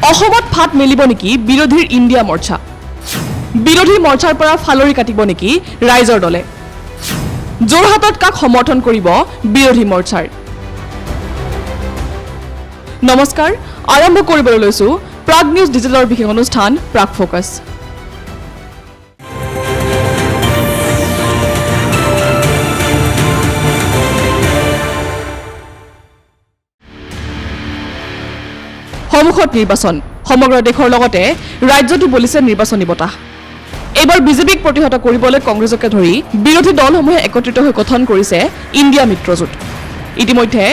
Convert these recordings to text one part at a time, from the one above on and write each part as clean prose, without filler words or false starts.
অসমত ফাট মেলিব নেকি বিৰোধীৰ ইণ্ডিয়া মৰ্চা বিৰোধী মৰ্চাৰ পৰা ফালৰি কাটিব নেকি ৰাইজৰ দলে যোৰহাটত কাক সমৰ্থন কৰিব বিৰোধী মৰ্চাৰ নমস্কাৰ আৰম্ভ কৰিবলৈ লৈছো প্ৰাগ নিউজ ডিজিটেলৰ বিশেষ অনুষ্ঠান প্ৰাগ ফোকাছ সমুখত নিৰ্বাচন সমগ্ৰ দেশৰ লগতে ৰাজ্যটো বলিছে নিৰ্বাচনী বতাহ এবাৰ বিজেপিক প্ৰতিহত কৰিবলৈ কংগ্ৰেছকে ধৰি বিৰোধী দলসমূহে একত্ৰিত হৈ গঠন কৰিছে ইণ্ডিয়া মিত্ৰজোঁট ইতিমধ্যে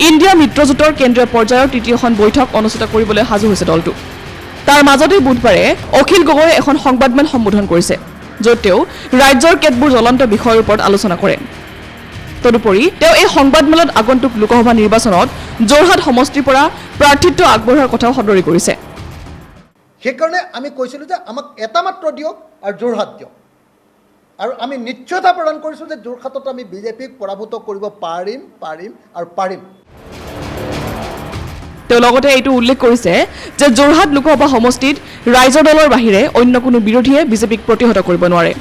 ইণ্ডিয়া মিত্ৰজোঁটৰ কেন্দ্ৰীয় পৰ্যায়ৰ তৃতীয়খন বৈঠক অনুষ্ঠিত কৰিবলৈ সাজু হৈছে দলটো তাৰ মাজতে বুধবাৰে অখিল গগৈয়ে এখন সংবাদমেল সম্বোধন কৰিছে য'ত তেওঁ ৰাজ্যৰ কেতবোৰ জ্বলন্ত বিষয়ৰ ওপৰত আলোচনা কৰে তদুপৰি তেওঁ এই সংবাদমেলত আগন্তুক লোকসভা নিৰ্বাচনত যোৰহাট সমষ্টিৰ পৰা প্ৰাৰ্থিত্ব আগবঢ়োৱাৰ কথাও সদৰি কৰিছে সেইকাৰণে আমি কৈছিলোঁ যে আমাক এটা মাত্ৰ দিয়ক আৰু যোৰহাট দিয়ক আৰু আমি নিশ্চয়তা প্ৰদান কৰিছোঁ যে যোৰহাটত আমি বিজেপিক পৰাভূত কৰিব পাৰিম তেওঁ লগতে এইটো উল্লেখ কৰিছে যে যোৰহাট লোকসভা সমষ্টিত ৰাইজৰ দলৰ বাহিৰে অন্য কোনো বিৰোধীয়ে বিজেপিক প্ৰতিহত কৰিব নোৱাৰে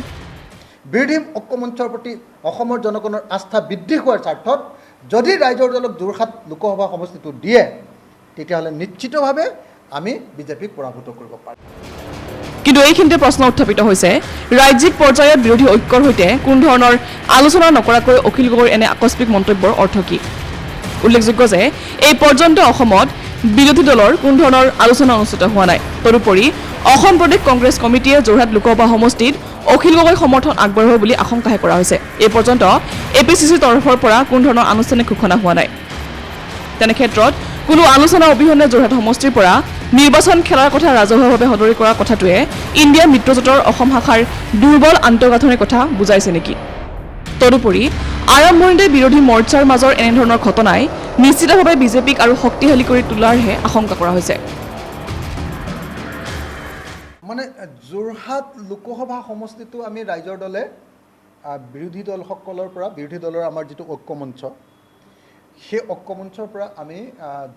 বিৰোধী ঐক্যমঞ্চৰ প্ৰতি অসমৰ জনগণৰ আস্থা বৃদ্ধি হোৱাৰ স্বাৰ্থত যদি ৰাইজৰ দলক যোৰহাট লোকসভা সমষ্টিটো দিয়ে তেতিয়াহ'লে নিশ্চিতভাৱে আমি বিজেপিক পৰাভূত কৰিব পাৰিম কিন্তু এইখিনিতে প্ৰশ্ন উত্থাপিত হৈছে ৰাজ্যিক পৰ্যায়ত বিৰোধী ঐক্যৰ সৈতে কোনো ধৰণৰ আলোচনা নকৰাকৈ অখিল গগৈৰ এনে আকস্মিক মন্তব্যৰ অৰ্থ কি উল্লেখযোগ্য যে এই পৰ্যন্ত অসমত বিৰোধী দলৰ কোনো ধৰণৰ আলোচনা অনুষ্ঠিত হোৱা নাই তদুপৰি অসম প্ৰদেশ কংগ্ৰেছ কমিটিয়ে যোৰহাট লোকসভা সমষ্টিত অখিল গগৈ সমৰ্থন আগবঢ়াব বুলি আশংকাহে কৰা হৈছে এই পৰ্যন্ত এপিচিচিৰ তৰফৰ পৰা কোনো ধৰণৰ আনুষ্ঠানিক ঘোষণা হোৱা নাই তেনে ক্ষেত্ৰত কোনো আলোচনা অবিহনে যোৰহাট সমষ্টিৰ পৰা নিৰ্বাচন খেলাৰ কথা ৰাজহুৱাভাৱে সদৰি কৰা কথাটোৱে ইণ্ডিয়া মিত্ৰজোঁটৰ অসম শাখাৰ দুৰ্বল আন্তঃগাঁথনিৰ কথা বুজাইছে নেকি তদুপৰি আৰম্ভণিতে বিৰোধী মৰ্চাৰ মাজৰ এনেধৰণৰ ঘটনাই নিশ্চিতভাৱে বিজেপিক আৰু শক্তিশালী কৰি তোলাৰহে আশংকা কৰা হৈছে মানে যোৰহাট লোকসভা সমষ্টিটো আমি ৰাইজৰ দলে বিৰোধী দলসকলৰ পৰা বিৰোধী দলৰ আমাৰ যিটো ঐক্যমঞ্চ সেই ঐক্যমঞ্চৰ পৰা আমি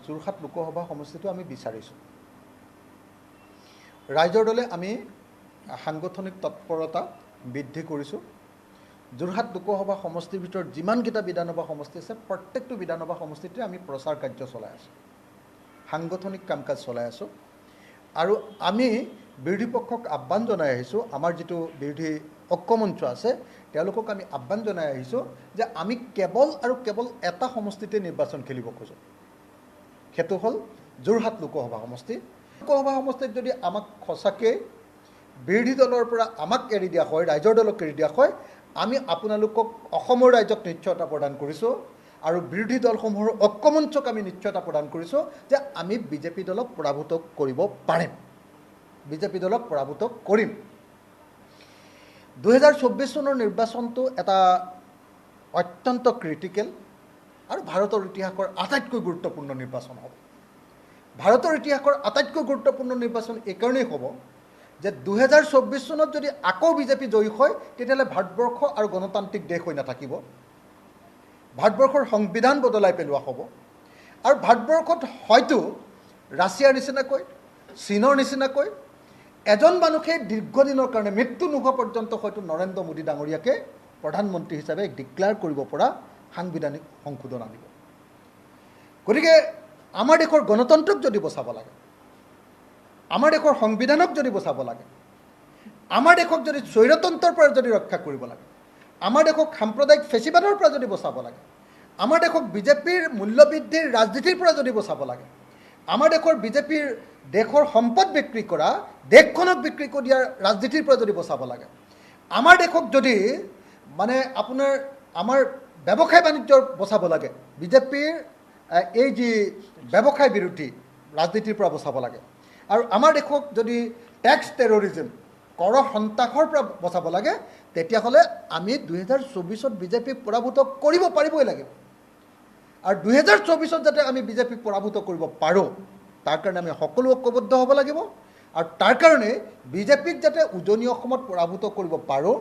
যোৰহাট লোকসভা সমষ্টিটো আমি বিচাৰিছোঁ ৰাইজৰ দলে আমি সাংগঠনিক তৎপৰতা বৃদ্ধি কৰিছোঁ যোৰহাট লোকসভা সমষ্টিৰ ভিতৰত যিমানকেইটা বিধানসভা সমষ্টি আছে প্ৰত্যেকটো বিধানসভা সমষ্টিতে আমি প্ৰচাৰ কাৰ্য চলাই আছোঁ সাংগঠনিক কাম কাজ চলাই আছোঁ আৰু আমি বিৰোধী পক্ষক আহ্বান জনাই আহিছোঁ আমাৰ যিটো বিৰোধী ঐক্যমঞ্চ আছে তেওঁলোকক আমি আহ্বান জনাই আহিছোঁ যে আমি কেৱল এটা সমষ্টিতে নিৰ্বাচন খেলিব খোজোঁ সেইটো হ'ল যোৰহাট লোকসভা সমষ্টি লোকসভা সমষ্টিত যদি আমাক সঁচাকৈ বিৰোধী দলৰ পৰা আমাক এৰি দিয়া হয় ৰাইজৰ দলক এৰি দিয়া হয় আমি আপোনালোকক অসমৰ ৰাইজক নিশ্চয়তা প্ৰদান কৰিছোঁ আৰু বিৰোধী দলসমূহৰ ঐক্যমঞ্চক আমি নিশ্চয়তা প্ৰদান কৰিছোঁ যে আমি বিজেপি দলক পৰাভূত কৰিব পাৰিম বিজেপি দলক পৰাভূত কৰিম 2024 চনৰ নিৰ্বাচনটো এটা অত্যন্ত ক্ৰিটিকেল আৰু ভাৰতৰ ইতিহাসৰ আটাইতকৈ গুৰুত্বপূৰ্ণ নিৰ্বাচন হ'ব ভাৰতৰ ইতিহাসৰ আটাইতকৈ গুৰুত্বপূৰ্ণ নিৰ্বাচন এইকাৰণেই হ'ব যে 2024 চনত যদি আকৌ বিজেপি জয়ী হয় তেতিয়াহ'লে ভাৰতবৰ্ষ আৰু গণতান্ত্ৰিক দেশ হৈ নাথাকিব ভাৰতবৰ্ষৰ সংবিধান বদলাই পেলোৱা হ'ব আৰু ভাৰতবৰ্ষত হয়তো ৰাছিয়াৰ নিচিনাকৈ চীনৰ নিচিনাকৈ এজন মানুহে দীৰ্ঘদিনৰ কাৰণে মৃত্যু নোহোৱা পৰ্যন্ত হয়তো নৰেন্দ্ৰ মোদী ডাঙৰীয়াকে প্ৰধানমন্ত্ৰী হিচাপে ডিক্লেয়াৰ কৰিব পৰা সাংবিধানিক সংশোধন আনিব গতিকে আমাৰ দেশৰ গণতন্ত্ৰক যদি বচাব লাগে আমাৰ দেশৰ সংবিধানক যদি বচাব লাগে আমাৰ দেশক যদি স্বৈৰতন্ত্ৰৰ পৰা যদি ৰক্ষা কৰিব লাগে আমাৰ দেশক সাম্প্ৰদায়িক ফেচিবাদৰ পৰা যদি বচাব লাগে আমাৰ দেশক বিজেপিৰ মূল্যবৃদ্ধিৰ ৰাজনীতিৰ পৰা যদি বচাব লাগে আমাৰ দেশৰ বিজেপিৰ দেশৰ সম্পদ বিক্ৰী কৰা দেশখনক বিক্ৰী কৰি দিয়াৰ ৰাজনীতিৰ পৰা যদি বচাব লাগে আমাৰ দেশক যদি মানে আপোনাৰ আমাৰ ব্যৱসায় বাণিজ্যৰ বচাব লাগে বিজেপিৰ এই যি ব্যৱসায় বিৰোধী ৰাজনীতিৰ পৰা বচাব লাগে আৰু আমাৰ দেশক যদি টেক্স টেৰৰিজিম কৰ সন্ত্ৰাসৰ পৰা বচাব লাগে তেতিয়াহ'লে আমি 2024ত বিজেপিক পৰাভূত কৰিব পাৰিবই লাগিব আৰু 2024ত যাতে আমি বিজেপিক পৰাভূত কৰিব পাৰোঁ তাৰ কাৰণে আমি সকলো ঐক্যবদ্ধ হ'ব লাগিব আৰু তাৰ কাৰণে বিজেপিক যাতে উজনি অসমত পৰাভূত কৰিব পাৰোঁ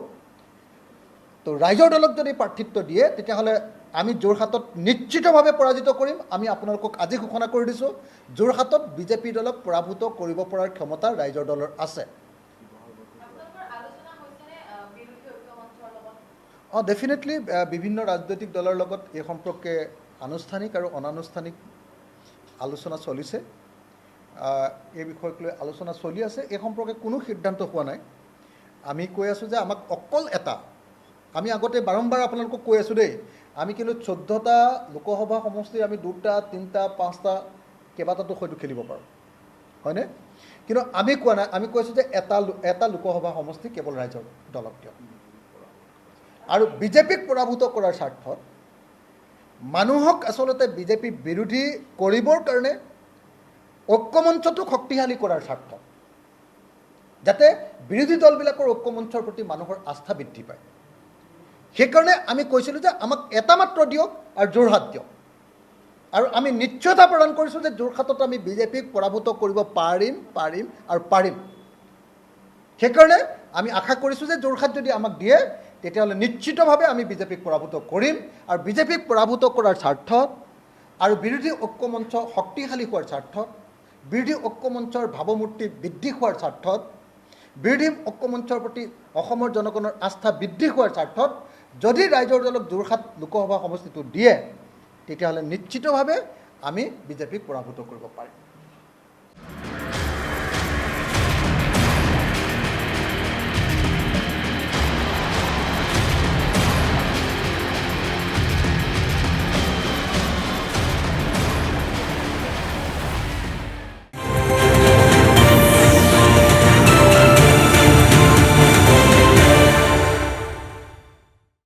তো ৰাইজৰ দলক যদি প্ৰাৰ্থিত্ব দিয়ে তেতিয়াহ'লে আমি যোৰহাটত নিশ্চিতভাৱে পৰাজিত কৰিম। আমি আপোনালোকক আজি ঘোষণা কৰি দিছোঁ, যোৰহাটত বিজেপি দলক পৰাভূত কৰিব পৰাৰ ক্ষমতা ৰাইজৰ দলৰ আছে। ডেফিনেটলি বিভিন্ন ৰাজনৈতিক দলৰ লগত এই সম্পৰ্কে আনুষ্ঠানিক আৰু অনানুষ্ঠানিক আলোচনা চলিছে। এই বিষয়ক লৈ আলোচনা চলি আছে। এই সম্পৰ্কে কোনো সিদ্ধান্ত হোৱা নাই। আমি কৈ আছোঁ যে আমাক অকল এটা, আমি আগতে বাৰম্বাৰ আপোনালোকক কৈ আছোঁ দেই, আমি কিন্তু 14টা লোকসভা সমষ্টিৰ আমি 2টা 3টা 5টা কেইবাটাতো হয়তো খেলিব পাৰোঁ, হয়নে? কিন্তু আমি কোৱা নাই, আমি কৈছোঁ যে এটা লোকসভা সমষ্টি কেৱল ৰাইজৰ দলক দিয়ক। আৰু বিজেপিক পৰাভূত কৰাৰ স্বাৰ্থত মানুহক আচলতে বিজেপি বিৰোধী কৰিবৰ কাৰণে ঐক্যমঞ্চটোক শক্তিশালী কৰাৰ স্বাৰ্থত, যাতে বিৰোধী দলবিলাকৰ ঐক্যমঞ্চৰ প্ৰতি মানুহৰ আস্থা বৃদ্ধি পায়, সেইকাৰণে আমি কৈছিলোঁ যে আমাক এটা মাত্ৰ দিয়ক আৰু যোৰহাট দিয়ক। আৰু আমি নিশ্চয়তা প্ৰদান কৰিছোঁ যে যোৰহাটত আমি বিজেপিক পৰাভূত কৰিব পাৰিম আৰু পাৰিম। সেইকাৰণে আমি আশা কৰিছোঁ যে যোৰহাট যদি আমাক দিয়ে, তেতিয়াহ'লে নিশ্চিতভাৱে আমি বিজেপিক পৰাভূত কৰিম। আৰু বিজেপিক পৰাভূত কৰাৰ স্বাৰ্থত আৰু বিৰোধী ঐক্যমঞ্চ শক্তিশালী হোৱাৰ স্বাৰ্থত, বিৰোধী ঐক্যমঞ্চৰ ভাৱমূৰ্তি বৃদ্ধি হোৱাৰ স্বাৰ্থত, বিৰোধী ঐক্যমঞ্চৰ প্ৰতি অসমৰ জনগণৰ আস্থা বৃদ্ধি হোৱাৰ স্বাৰ্থত যদি ৰাইজৰ দলক যোৰহাট লোকসভা সমষ্টিটো দিয়ে, তেতিয়াহ'লে নিশ্চিতভাৱে আমি বিজেপিক পৰাভূত কৰিব পাৰিম।